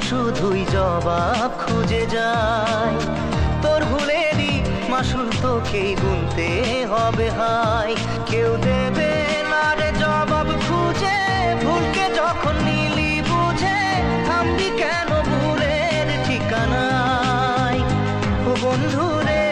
শুধুই জবাব খুঁজে যায়। তোর ভুলেরই মাসুল তোকেই গুনতে হবে হাই। কেউ দেবে না রে জবাব খুঁজে, ভুলকে যখন নিলি বুঝে থামবি কেন ভুলের ঠিকানায়। ও বন্ধু রে,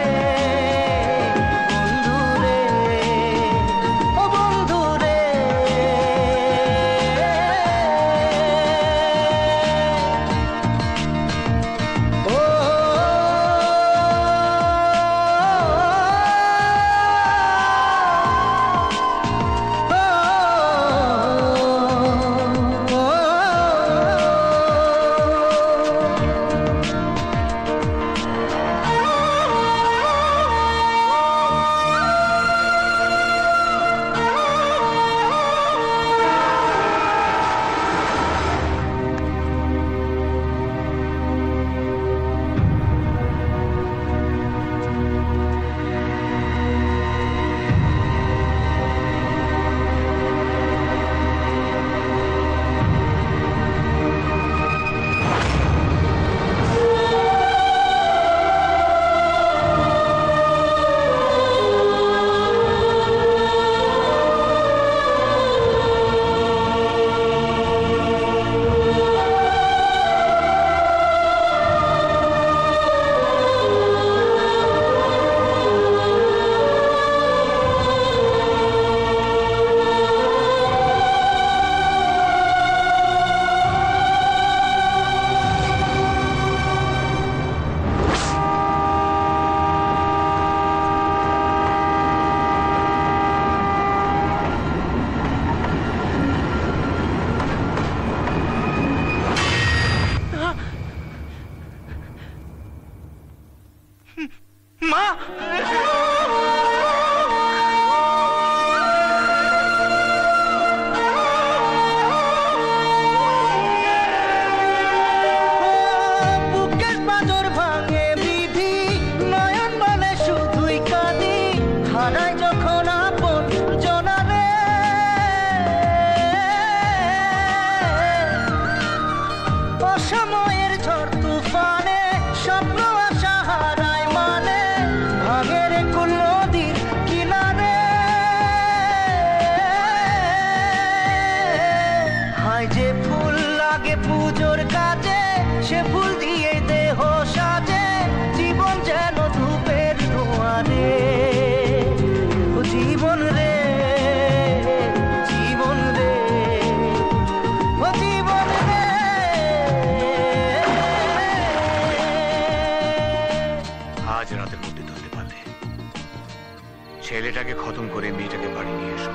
ছেলেটাকে খতম করে মেয়েটাকে বাড়ি নিয়ে এসো।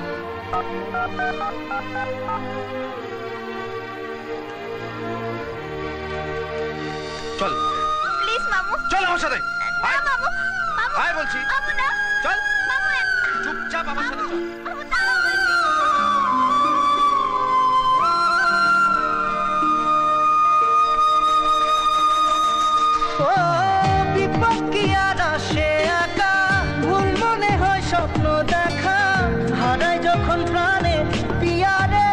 চল প্লিজ মামু, চল আমার সাথে। না মামু, মামু আয় বলছি। মামু না, চল মামু চুপচাপ আমার সাথে চল। মামু দাঁড়াও বলছি। ও বিপদ কি আর আসে একা, ভুল মনে হয় স্বপ্ন দেখা, হারাই যখন প্রাণে পিয়ারে।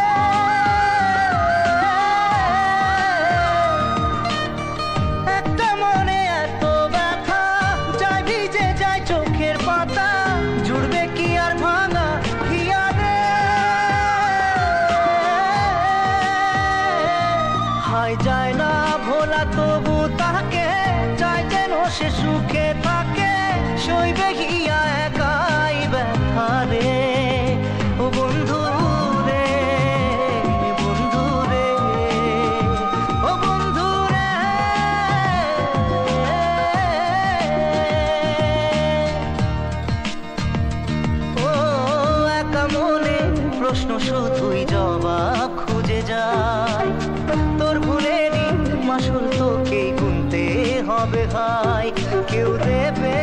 একটা মনে এত ব্যথা, যায় ভিজে যায় চোখের পাতা, জুড়বে কি আর ভাঙা হিয়ারে। হায় যায় না ভোলা তবু তাকে, চাই যেন সে সুখে থাকে, সইবে হিয়া একাই ব্যথা রে। ও বন্ধু রে, বন্ধু রে, ও বন্ধু রে। ও একা মনে প্রশ্ন শুধুই জবাব খুঁজে যায়। তোর ভুলেরই মাসুল তোকেই গুনতে হবে ভাই। কেউ দেবে